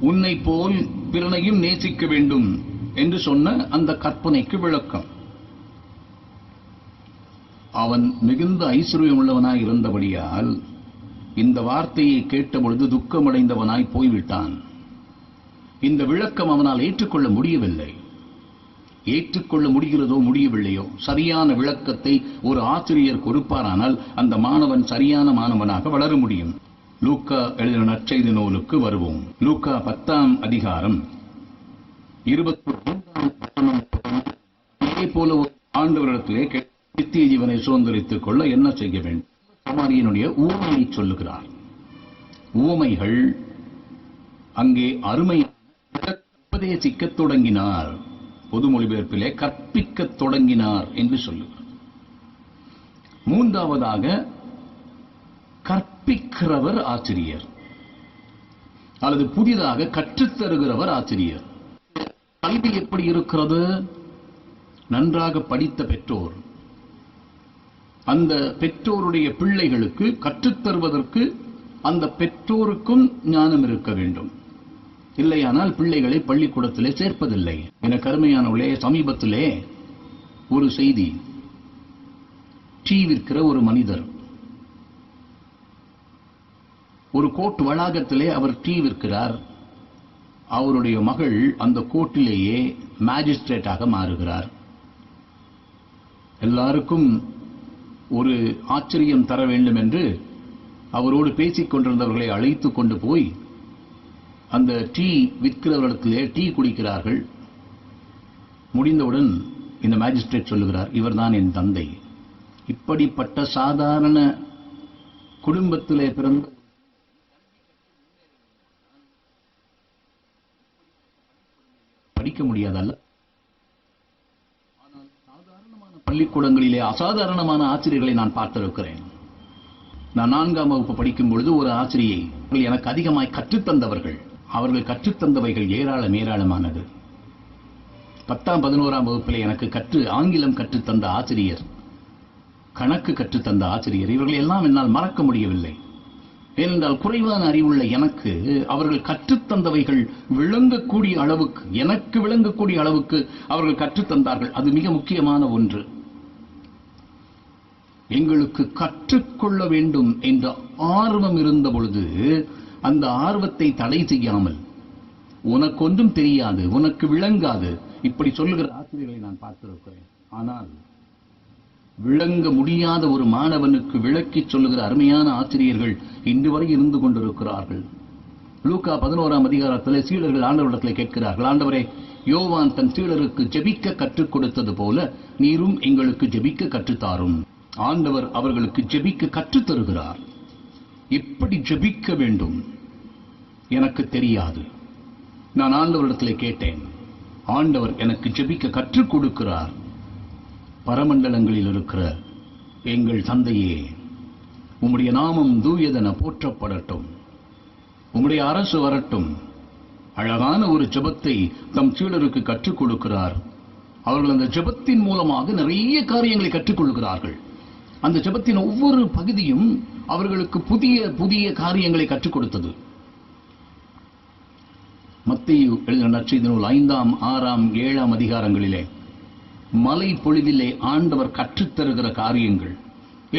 உன்னை போல் பிறனையும் நேசிக்க வேண்டும் என்று சொன்ன அந்த கற்பனைக்கு விளக்கம். அவன் மிகுந்த ஐஸ்வர்யம் உள்ளவனாய் இருந்தபடியால் இந்த வார்த்தையை கேட்டபொழுது துக்கமடைந்தவனாய் போய்விட்டான். இந்த விளக்கம் அவனால் ஏற்றுக்கொள்ள முடியவில்லை. ஏற்றுக்கொள்ள முடிகிறதோ முடியவில்லையோ, சரியான விளக்கத்தை ஒரு ஆசிரியர் கொடுப்பாரானால் அந்த மாணவன் சரியான மாணவனாக வளர முடியும். லூக்கா எழுதின நற்செய்தி நூலுக்கு வருவோம். லூக்கா 10ஆம் அதிகாரம் 23ஆம் இதே போல ஒரு ஆண்டவரிடத்திலே நித்திய ஜீவனை சுதந்திரித்துக் கொள்ள என்ன செய்ய வேண்டும்? சமாரியனுடைய உவமையை சொல்லுகிறார். உவமைகள் அங்கே அருமையாக உபதேசிக்கத் தொடங்கினார். பொது மொழிபெயர்ப்பிலே கற்பிக்கத் தொடங்கினார் என்று சொல்லுகிறார். மூன்றாவதாக கற்பிக்கிறவர் ஆசிரியர், அல்லது புதிதாக கற்றுத்தருகிறவர் ஆசிரியர். கல்வி எப்படி இருக்கிறது? நன்றாக படித்த பெற்றோர், அந்த பெற்றோருடைய பிள்ளைகளுக்கு கற்றுத்தருவதற்கு அந்த பெற்றோருக்கும் ஞானம் இருக்க வேண்டும். இல்லையானால் பிள்ளைகளை பள்ளிக்கூடத்திலே சேர்ப்பதில்லை. என கருமையானவர்களே, சமீபத்திலே ஒரு செய்தி, டீ விற்கிற ஒரு மனிதர் ஒரு கோர்ட் வளாகத்திலே அவர் டீ விற்கிறார். அவருடைய மகள் அந்த கோர்ட்டிலேயே மேஜிஸ்ட்ரேட்டாக மாறுகிறார். எல்லாருக்கும் ஒரு ஆச்சரியம் தர வேண்டும் என்று அவரோடு பேசிக் கொண்டிருந்தவர்களை அழைத்து கொண்டு போய் அந்த டீ விற்கிறவரிடத்திலே டீ குடிக்கிறார்கள். முடிந்தவுடன் இந்த மேஜிஸ்ட்ரேட் சொல்லுகிறார், இவர்தான் என் தந்தை. இப்படிப்பட்ட சாதாரண குடும்பத்திலே பிறந்த படிக்க முடியாதல்ல. ஆனால் சாதாரணமான பள்ளிக்கூடங்களிலே அசாதாரணமான ஆசிரியர்களை நான் பார்த்திருக்கிறேன். நான் 4ஆம் வகுப்பு படிக்கும் பொழுது ஒரு ஆசிரியை எனக்கு அதிகமாய் கற்றுத்தந்தவர்கள், அவர்கள் கற்றுத்தந்தவைகள் ஏராளமானது. 10ஆம் 11ஆம் வகுப்பில் எனக்கு ஆங்கிலம் கற்றுத்தந்த ஆசிரியர், கணக்கு கற்றுத்தந்த ஆசிரியர், இவர்கள் எல்லாம் என்னால் மறக்க முடியவில்லை. ஏனென்றால் குறைவான அறிவுள்ள எனக்கு அவர்கள் கற்றுத்தந்தவைகள் விளங்கக்கூடிய அளவுக்கு, எனக்கு விளங்கக்கூடிய அளவுக்கு அவர்கள் கற்றுத்தந்தார்கள். அது மிக முக்கியமான ஒன்று. எங்களுக்கு கற்றுக்கொள்ள வேண்டும் என்ற ஆர்வம் இருந்த பொழுது அந்த ஆர்வத்தை தடை செய்யாமல், உனக்கு ஒன்றும் தெரியாது, உனக்கு விளங்காது, இப்படி சொல்லுகிற ஆசிரியர்களை நான் பார்த்திருக்கிறேன். ஆனால் விளங்க முடியாத ஒரு மாணவனுக்கு விளக்கி சொல்லுகிற அருமையான ஆசிரியர்கள் இன்று வரை இருந்து கொண்டிருக்கிறார்கள். லூக்கா 11ஆம் அதிகாரத்தில் சீடர்கள் ஆண்டவரிடத்தில் கேட்கிறார்கள், ஆண்டவரே, யோவான் தன் சீடருக்கு ஜெபிக்க கற்றுக் கொடுத்தது போல நீரும் எங்களுக்கு ஜெபிக்க கற்றுத்தாரும். ஆண்டவர் அவர்களுக்கு ஜெபிக்க கற்றுத் தருகிறார். எப்படி ஜெபிக்க வேண்டும், எனக்கு தெரியாது. நான் ஆண்டவரிடத்திலே கேட்டேன். ஆண்டவர் எனக்கு ஜெபிக்க கற்றுக் கொடுக்கிறார். பரமண்டலங்களில் இருக்கிற எங்கள் தந்தையே, உம்முடைய நாமம் தூயதென போற்றப்படட்டும், உம்முடைய அரசு வரட்டும். அழகான ஒரு ஜெபத்தை தம் சீடருக்கு கற்றுக் கொடுக்கிறார். அவர்கள் அந்த ஜெபத்தின் மூலமாக நிறைய காரியங்களை கற்றுக்கொள்கிறார்கள். அந்த ஜெபத்தின் ஒவ்வொரு பகுதியும் அவர்களுக்கு புதிய புதிய காரியங்களை கற்றுக் கொடுத்தது. மத்தேயு எழுதின நற்செய்தி நூல் 5ஆம் 6ஆம் 7ஆம் அதிகாரங்களிலே மலை பொழிவிலே ஆண்டவர் கற்றுத்தருகிற காரியங்கள்,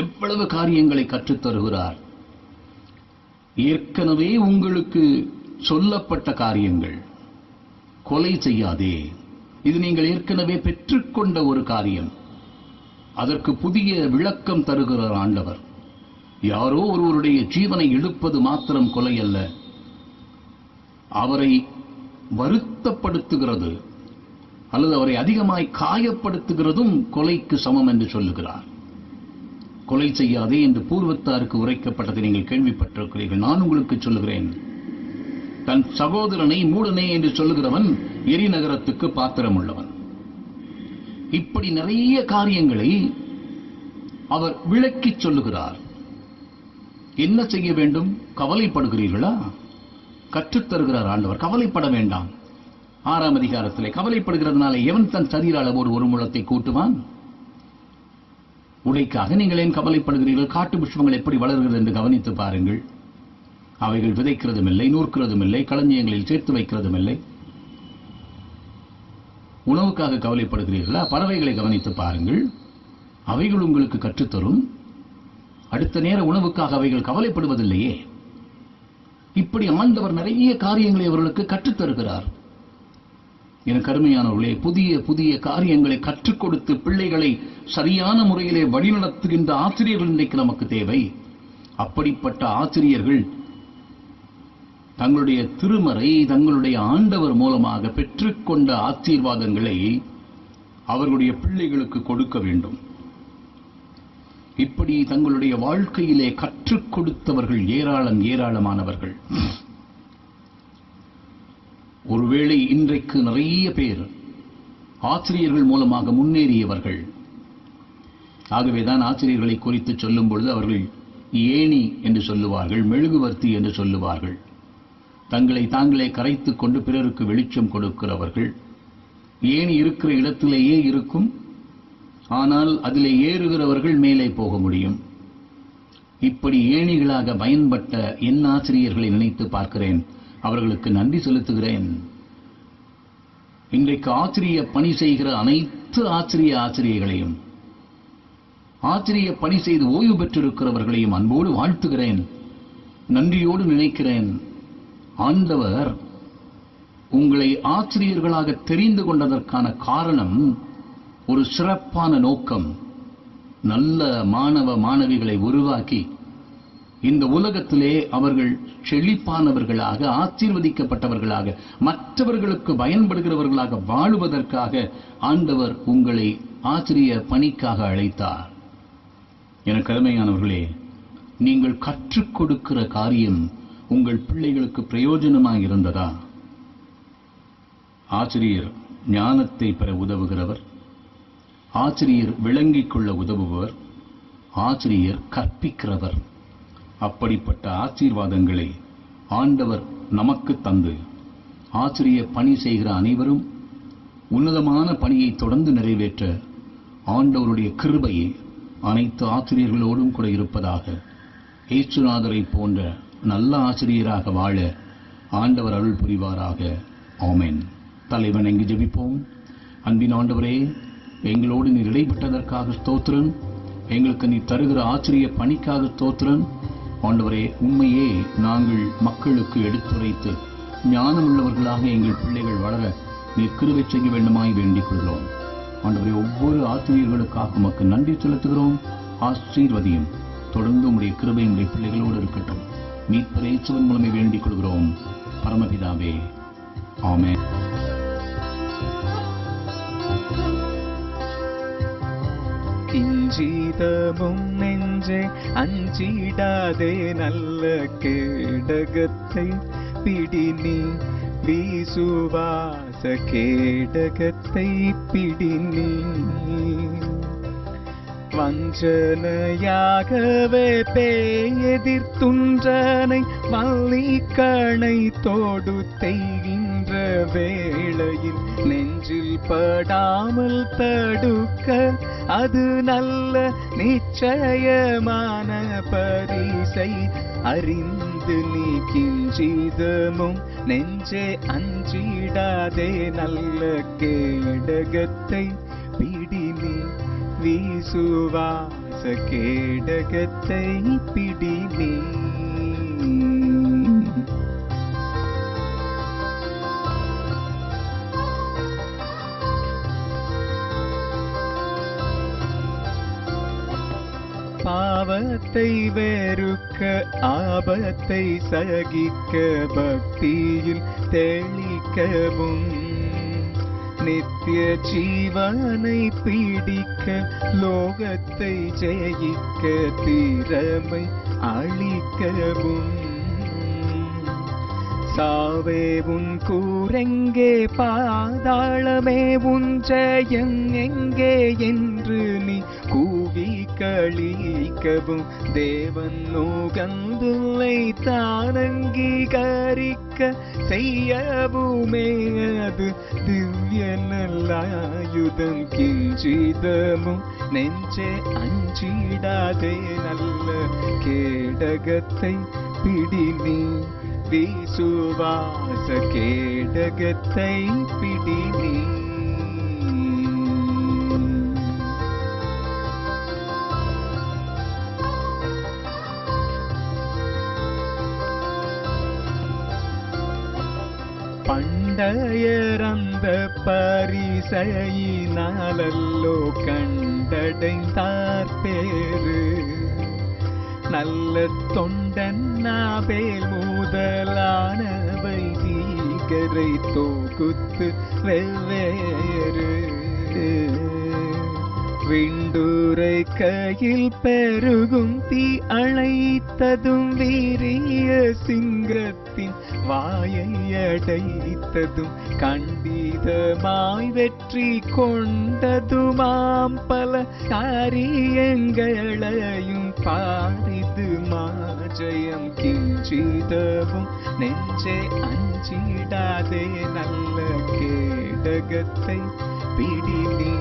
எவ்வளவு காரியங்களை கற்றுத்தருகிறார். ஏற்கனவே உங்களுக்கு சொல்லப்பட்ட காரியங்கள். கொலை செய்யாதே, இது நீங்கள் ஏற்கனவே பெற்றுக்கொண்ட ஒரு காரியம். அதற்கு புதிய விளக்கம் தருகிறார் ஆண்டவர். யாரோ ஒருவருடைய ஜீவனை எடுப்பது மாத்திரம் கொலை அல்ல, அவரை வருத்தப்படுத்துகிறது அல்லது அவரை அதிகமாய் காயப்படுத்துகிறதும் கொலைக்கு சமம் என்று சொல்லுகிறார். கொலை செய்யாதே என்று பூர்வத்தாருக்கு உரைக்கப்பட்டதை நீங்கள் கேள்விப்பட்டிருக்கிறீர்கள். நான் உங்களுக்கு சொல்லுகிறேன், தன் சகோதரனை மூடனே என்று சொல்லுகிறவன் எரிநகரத்துக்கு பாத்திரம் உள்ளவன். இப்படி நிறைய காரியங்களை அவர் விளக்கிச் சொல்லுகிறார். என்ன செய்ய வேண்டும்? கவலைப்படுகிறீர்களா? கற்றுத்தருகிறார் ஆண்டவர். கவலைப்பட வேண்டாம். 6ஆம் அதிகாரத்திலே கவலைப்படுகிறதுனால எவன் தன் சரீர அளவோடு ஒரு முழத்தை கூட்டுவான்? உடைக்காக நீங்கள் ஏன் கவலைப்படுகிறீர்கள்? காட்டு புஷ்பங்கள் எப்படி வளர்கிறது என்று கவனித்து பாருங்கள். அவைகள் விதைக்கிறதும் இல்லை, நூற்கிறதும் இல்லை, களஞ்சியங்களில் சேர்த்து வைக்கிறதும் இல்லை. உணவுக்காக கவலைப்படுகிறீர்களா? பறவைகளை கவனித்து பாருங்கள், அவைகள் உங்களுக்கு கற்றுத்தரும். அடுத்த நேர உணவுக்காக அவைகள் கவலைப்படுவதில்லையே. இப்படி ஆண்டவர் நிறைய காரியங்களை அவர்களுக்கு கற்றுத்தருகிறார். எனக்கு அருமையானவர்களே, புதிய புதிய காரியங்களை கற்றுக் கொடுத்து பிள்ளைகளை சரியான முறையிலே வழிநடத்துகின்ற ஆசிரியர்கள் இன்றைக்கு நமக்கு தேவை. அப்படிப்பட்ட ஆசிரியர்கள் தங்களுடைய திருமறை, தங்களுடைய ஆண்டவர் மூலமாக பெற்றுக்கொண்ட ஆசீர்வாதங்களை அவர்களுடைய பிள்ளைகளுக்கு கொடுக்க வேண்டும். இப்படி தங்களுடைய வாழ்க்கையிலே கற்றுக் கொடுத்தவர்கள் ஏராளமானவர்கள். ஒருவேளை இன்றைக்கு நிறைய பேர் ஆசிரியர்கள் மூலமாக முன்னேறியவர்கள். ஆகவேதான் ஆசிரியர்களை குறித்து சொல்லும் பொழுது அவர்கள் ஏணி என்று சொல்லுவார்கள், மெழுகுவர்த்தி என்று சொல்லுவார்கள். தங்களை தாங்களே கரைத்துக் கொண்டு பிறருக்கு வெளிச்சம் கொடுக்கிறவர்கள். ஏணி இருக்கிற இடத்திலேயே இருக்கும், ஆனால் அதிலே ஏறுகிறவர்கள் மேலே போக முடியும். இப்படி ஏணிகளாக பயன்பட்ட என் ஆசிரியர்களை நினைத்து பார்க்கிறேன். அவர்களுக்கு நன்றி செலுத்துகிறேன். இன்றைக்கு ஆசிரிய பணி செய்கிற அனைத்து ஆசிரியர்களையும், ஆசிரிய பணி செய்து ஓய்வு பெற்றிருக்கிறவர்களையும் அன்போடு வாழ்த்துகிறேன், நன்றியோடு நினைக்கிறேன். ஆண்டவர் உங்களை ஆசிரியர்களாக தெரிந்து கொண்டதற்கான காரணம் ஒரு சிறப்பான நோக்கம். நல்ல மாணவ மாணவிகளை உருவாக்கி இந்த உலகத்திலே அவர்கள் செழிப்பானவர்களாக, ஆசீர்வதிக்கப்பட்டவர்களாக, மற்றவர்களுக்கு பயன்படுகிறவர்களாக வாழுவதற்காக ஆண்டவர் உங்களை ஆசிரிய பணிக்காக அழைத்தார். எனக்கு அருமையானவர்களே, நீங்கள் கற்றுக் கொடுக்கிற காரியம் உங்கள் பிள்ளைகளுக்கு பிரயோஜனமாக இருந்ததா? ஆசிரியர் ஞானத்தை பெற உதவுகிறவர், ஆசிரியர் விளங்கிக் கொள்ள உதவுபவர், ஆசிரியர் கற்பிக்கிறவர். அப்படிப்பட்ட ஆசீர்வாதங்களை ஆண்டவர் நமக்கு தந்து ஆசிரிய பணி செய்கிற அனைவரும் உன்னதமான பணியை தொடர்ந்து நிறைவேற்ற ஆண்டவருடைய கிருபையை அனைத்து ஆசிரியர்களோடும் கூட இருப்பதாக. இயேசுநாதரை போன்ற நல்ல ஆசிரியராக வாழ ஆண்டவர் அருள் புரிவாராக. ஆமென். தலைவன் எங்கு ஜெபிப்போம். அன்பின் ஆண்டவரே, எங்களோடு நீர் இடைப்பட்டதற்காக ஸ்தோத்திரம். எங்களுக்கு நீ தருகிற ஆசிரிய பணிக்காக ஸ்தோத்திரம். ஆண்டவரே, உண்மையே நாங்கள் மக்களுக்கு எடுத்துரைத்து ஞானமுள்ளவர்களாக எங்கள் பிள்ளைகள் வளர நீர் கிருபை செய்ய வேண்டுமாய் வேண்டிக் கொள்கிறோம். ஆண்டவரே, ஒவ்வொரு ஆசிரியர்களுக்காக உமக்கு நன்றி செலுத்துகிறோம். ஆசீர்வதியும். தொடர்ந்து உம்முடைய கிருபை உம்முடைய பிள்ளைகளோடு இருக்கட்டும். மீட்பர் இயேசுவின் மூலமே வேண்டிக் கொள்கிறோம் பரமபிதாவே. ஆமென். கிஞ்சீதமும் நெஞ்சே அஞ்சிடாதே, நல்ல கேடகத்தை பிடி நீ, விசுவாச கேடகத்தை பிடி நீ. வஞ்சனையாகவே பேயெதிர்த்துன்றனை வள்ளிக்கணை தோடு தெய்கின்ற வேளையில் நெஞ்சில் படாமல் தடுக்க அது நல்ல நிச்சயமான பரிசை அறிந்து நீ கிஞ்சிதமும் நெஞ்சே அஞ்சிடாதே நல்ல கேடகத்தை பிடி நீ, விசுவாச கேடகத்தை பிடி நீ. பாவத்தை வெறுக்க ஆபத்தை சகிக்க பக்தியில் தெளிக்கவும் நித்திய ஜீவனை பிடிக்க லோகத்தை ஜெயிக்க திறமை அளிக்கவும். சாவே உன் கூரெங்கே, பாதாளமே உன் ஜெயம் எங்கே என்று நீ கூவி கழிக்கவும். தேவன் நோகந்துளை தானங்கீகரிக்க செய்யவுமே அது திவ்ய நல்லாயுதம். கிஞ்சிதமும் நெஞ்சே அஞ்சிடாதே நல்ல கேடகத்தை பிடி நீ, விசுவாச கேடகத்தை பிடி நீ. பண்டையரந்த பரிசையினாலல்லோ கண்டடைந்தார் பேரு. நல்ல தொண்டன் நாபேல் முதலானவை தீகரை தொகுத்து வெவ்வேறு. விண்டுரை கையில் பெருகும் தீ அழைத்ததும் வீரிய சிங்கத்தின் வாயை அடைத்ததும் கண்டிதமாய் வெற்றி கொண்டதுமாம் பல காரியங்களையும் பாரிது மாஜயம். கிஞ்சிதவும் நெஞ்சே அஞ்சிடாதே நல்ல கேடகத்தை பிடி நீ,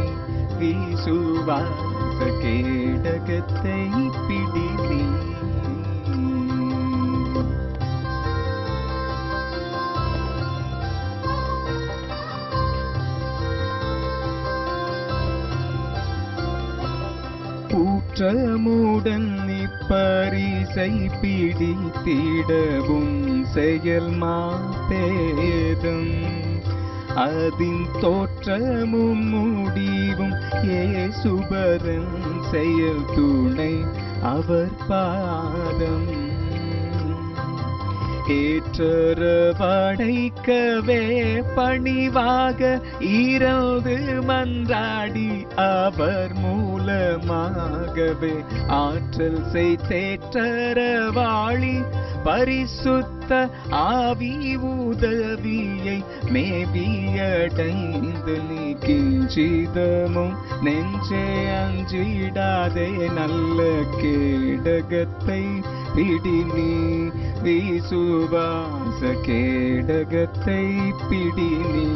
விசுவாச கேடகத்தை பிடி நீ. ஊற்றமுடன் இப்பரிசை பிடித்திடவும் செயல் மாபேதம். அதின் தோற்றமும் முடிவும் இயேசுபரன் செயல் துணை அவர் பாதம். ஏற்றரவணைக்கவே பணிவாக இறந்து மன்றாடி அவர் மூலமாகவே ஆற்றல் செய்தேற்றரவாளி பரிசுத்த ஆவி உதவியை மேவியடைந்து நீ கிஞ்சிதமும் நெஞ்சே அஞ்சிடாதே நல்ல கேடகத்தை பிடி நீ, விசுவாச கேடகத்தை பிடி நீ.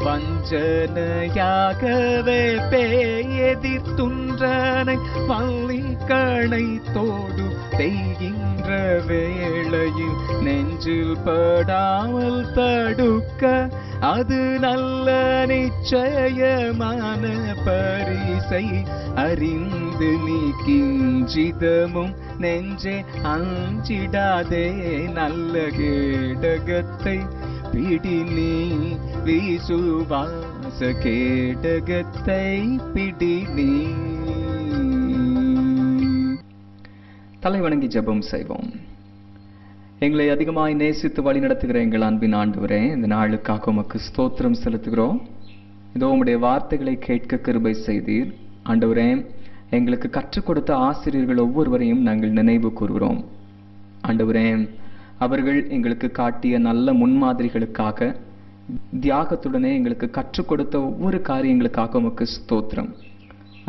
வஞ்சனையாகவே பேயெதிர்த்துன்றனை வள்ளிக்கணை தோடு செய்கின்ற வேளையில் நெஞ்சில் படாமல் தடுக்க அது நல்ல நிச்சயமான பரிசை அறிந்து நீ கிஞ்சிதமும் நெஞ்சே அஞ்சிடாதே நல்ல கேடகத்தை பிடி நீ, விசுவாச கேடகத்தை பிடி நீ. தலை வணங்கி ஜெபம் செய்வோம். எங்களை அதிகமாய் நேசித்து வழி நடத்துகிற எங்கள் அன்பின் ஆண்டவரே, இந்த நாளுக்காக உமக்கு ஸ்தோத்திரம் செலுத்துகிறோம். இதோ உம்முடைய வார்த்தைகளை கேட்க கிருபை செய்தீர் ஆண்டவரே. எங்களுக்கு கற்றுக் கொடுத்த ஆசிரியர்கள் ஒவ்வொருவரையும் நாங்கள் நினைவு கூறுகிறோம் ஆண்டவரே. அவர்கள் எங்களுக்கு காட்டிய நல்ல முன்மாதிரிகளுக்காக, தியாகத்துடனே எங்களுக்கு கற்றுக் கொடுத்த ஒவ்வொரு காரியங்களுக்காக உமக்கு ஸ்தோத்திரம்.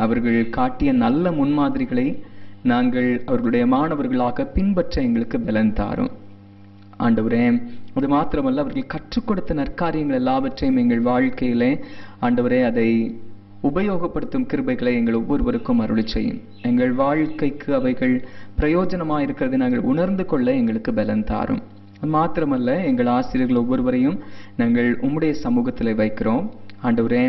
அவர்கள் காட்டிய நல்ல முன்மாதிரிகளை நாங்கள் அவர்களுடைய மாணவர்களாக பின்பற்ற எங்களுக்கு பலன் தாரும் ஆண்டவரே. அது மாத்திரமல்ல, அவர்கள் கற்றுக் கொடுத்த நற்காரியங்கள் எல்லாவற்றையும் எங்கள் வாழ்க்கையிலே ஆண்டவரே அதை உபயோகப்படுத்தும் கிருபைகளை எங்கள் ஒவ்வொருவருக்கும் அருளி செய்யும். எங்கள் வாழ்க்கைக்கு அவைகள் பிரயோஜனமாக இருக்கிறதை நாங்கள் உணர்ந்து கொள்ள எங்களுக்கு பலன் தாரும். அது மாத்திரமல்ல, எங்கள் ஆசிரியர்கள் ஒவ்வொருவரையும் நாங்கள் உம்முடைய சமூகத்தில் வைக்கிறோம் ஆண்டவரே.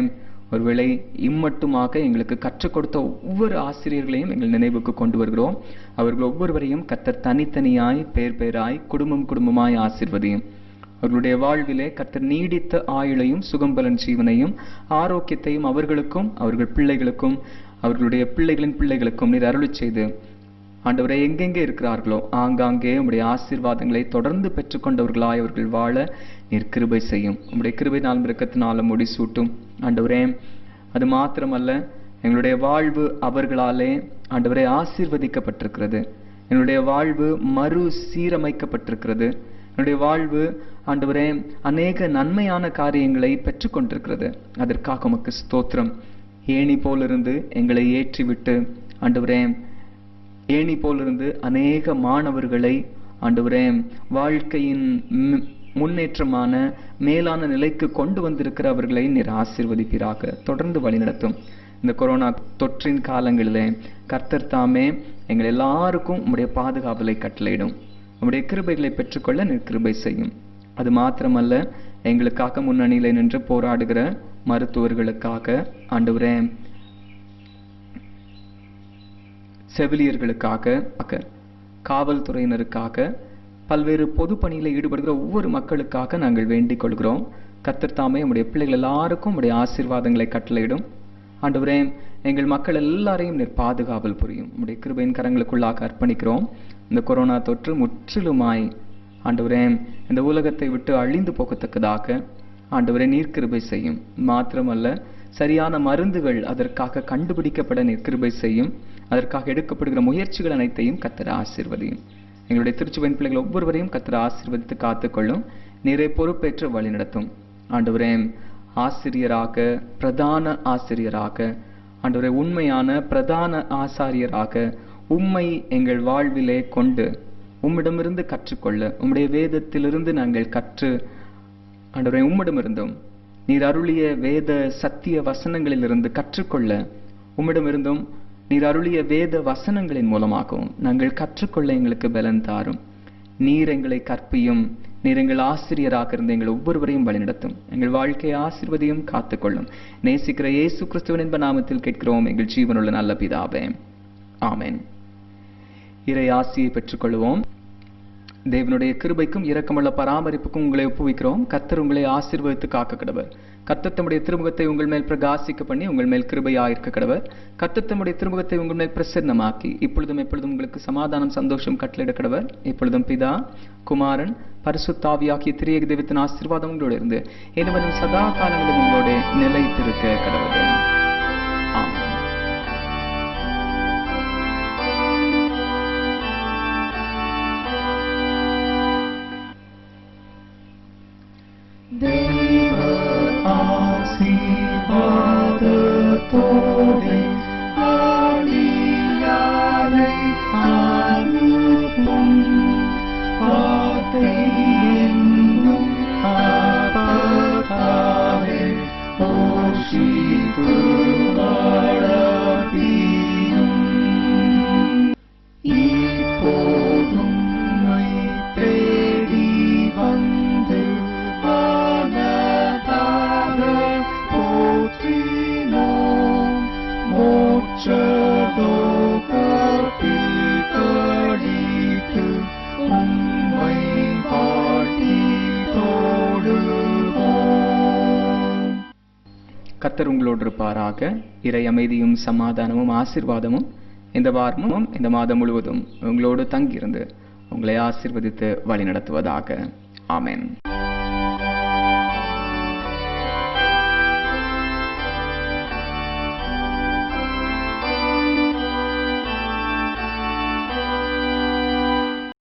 ஒருவேளை இம்மட்டுமாக எங்களுக்கு கற்றுக் கொடுத்த ஒவ்வொரு ஆசிரியர்களையும் எங்கள் நினைவுக்கு கொண்டு வருகிறோம். அவர்கள் ஒவ்வொருவரையும் கர்த்தர் தனித்தனியாய் பேர் பேராய் குடும்பம் குடும்பமாய் ஆசீர்வதியும். அவர்களுடைய வாழ்விலே கர்த்தர் நீடித்த ஆயுளையும் சுகம்பலன் ஜீவனையும் ஆரோக்கியத்தையும் அவர்களுக்கும் அவர்கள் பிள்ளைகளுக்கும் அவர்களுடைய பிள்ளைகளின் பிள்ளைகளுக்கும் நீர் அருளி செய்து ஆண்டவரை எங்கெங்கே இருக்கிறார்களோ ஆங்காங்கே உம்முடைய ஆசீர்வாதங்களை தொடர்ந்து பெற்றுக்கொண்டவர்களாய் அவர்கள் வாழ நீர் கிருபை செய்யும். உம்முடைய கிருபை நாள் இரக்கத்தினால முடிசூட்டும் ஆண்டவரே. அது மாத்திரமல்ல, எங்களுடைய வாழ்வு அவர்களாலே ஆண்டவரே ஆசீர்வதிக்கப்பட்டிருக்கிறது. என்னுடைய வாழ்வு மறு சீரமைக்கப்பட்டிருக்கிறது. என்னுடைய வாழ்வு ஆண்டவரே அநேக நன்மையான காரியங்களை பெற்றுக்கொண்டிருக்கிறது. அதற்காக உமக்கு ஸ்தோத்திரம். ஏணி போலிருந்து எங்களை ஏற்றிவிட்டு ஆண்டவரே, ஏணி போலிருந்து அநேக மாணவர்களை ஆண்டவரே வாழ்க்கையின் முன்னேற்றமான மேலான நிலைக்கு கொண்டு வந்திருக்கிற அவர்களை நீர் ஆசீர்வதிப்பீராக. தொடர்ந்து வழிநடத்தும். இந்த கொரோனா தொற்றின் காலங்களிலே கர்த்தர் தாமே எங்கள் எல்லாருக்கும் உம்முடைய பாதுகாவலை கட்டளையிடும். உம்முடைய கிருபைகளை பெற்றுக்கொள்ள நீர் கிருபை செய்யும். அது மாத்திரமல்ல, எங்களுக்காக முன்னணியில நின்று போராடுகிற மருத்துவர்களுக்காக ஆண்டவரே, செவிலியர்களுக்காக, காவல்துறையினருக்காக, பல்வேறு பொது பணியில் ஈடுபடுகிற ஒவ்வொரு மக்களுக்காக நாங்கள் வேண்டிக் கொள்கிறோம். கர்த்தர் தாமே உம்முடைய பிள்ளைகள் எல்லாருக்கும் உம்முடைய ஆசீர்வாதங்களை கட்டளையிடும். ஆண்டவரே, எங்கள் மக்கள் எல்லாரையும் நீர் பாதுகாவல் புரியும். உம்முடைய கிருபையின் கரங்களுக்குள்ளாக அர்ப்பணிக்கிறோம். இந்த கொரோனா தொற்று முற்றிலுமாய் ஆண்டவரே இந்த உலகத்தை விட்டு அழிந்து போகத்தக்கதாக ஆண்டவரே நீர் கிருபை செய்யும். மாத்திரமல்ல, சரியான மருந்துகள் அதற்காக கண்டுபிடிக்கப்பட நீர் கிருபை செய்யும். அதற்காக எடுக்கப்படுகிற முயற்சிகள் அனைத்தையும் கர்த்தர் ஆசீர்வதியும். எங்களுடைய திருச்சுவையின் பிள்ளைகள் ஒவ்வொருவரையும் கர்த்தர் ஆசீர்வதித்து காத்துக்கொள்ளும். நீரை பொறுப்பேற்று வழி நடத்தும். ஆண்டவரே, ஆசிரியராக, பிரதான ஆசிரியராக, ஆண்டவரே உண்மையான பிரதான ஆசாரியராக உம்மை எங்கள் வாழ்விலே கொண்டு உம்மிடமிருந்து கற்றுக்கொள்ள, உம்முடைய வேதத்திலிருந்து நாங்கள் கற்று ஆண்டவரே உம்மிடமிருந்தும் நீர் அருளிய வேத சத்திய வசனங்களிலிருந்து கற்றுக்கொள்ள, உம்மிடமிருந்தும் நீர் அருளிய வேத வசனங்களின் மூலமாகவும் நாங்கள் கற்றுக்கொள்ள எங்களுக்கு பலன் தாரும். நீர் எங்களை கற்பியும். நீர் எங்கள் ஆசிரியராக இருந்து எங்கள் ஒவ்வொருவரையும் வழிநடத்தும். எங்கள் வாழ்க்கையை ஆசீர்வதியும் காத்துக்கொள்ளும். நேசிக்கிற இயேசு கிறிஸ்துவின் என்ப நாமத்தில் கேட்கிறோம் எங்கள் ஜீவனுள்ள நல்ல பிதாவே, ஆமென். இறை ஆசியை பெற்றுக்கொள்வோம். தேவனுடைய கிருபைக்கும் இரக்கமுள்ள பராமரிப்புக்கும் உங்களை ஒப்புவிக்கிறோம். கர்த்தர் உங்களை ஆசீர்வதித்து காக்க கடவர். கர்த்தர் தம்முடைய திருமுகத்தை உங்கள் மேல் பிரகாசிக்க பண்ணி உங்கள் மேல் கிருபையாயிருக்க கடவர். கர்த்தர் தம்முடைய திருமுகத்தை உங்கள் மேல் பிரசன்னமாக்கி இப்பொழுதும் எப்பொழுதும் உங்களுக்கு சமாதானம் சந்தோஷம் கட்டளையிட கடவர். இப்பொழுதும் பிதா, குமாரன், பரிசுத்தாவியாகிய திரியேக தெய்வத்தின் ஆசீர்வாதம் உங்களோடு இருந்து இனிவரும் சதா காலங்களிலும் உங்களோட நிலைத்திருக்க கடவுளே, ஆமென். ஆசீர்வாதத்தோடே ஆடியாரை அனுப்பும் வார்த்தை என்னும் ஆபத்தாலே போஷித்து வளர்ப்பியும் இப்போதும் உம்மை தேடி வந்து கர்த்தர் உங்களோடு இருப்பாராக. இறை அமைதியும் சமாதானமும் ஆசீர்வாதமும் இந்த வாரமும் இந்த மாதம் முழுவதும் உங்களோடு தங்கியிருந்து உங்களை ஆசீர்வதித்து வழி நடத்துவதாக. ஆமென்.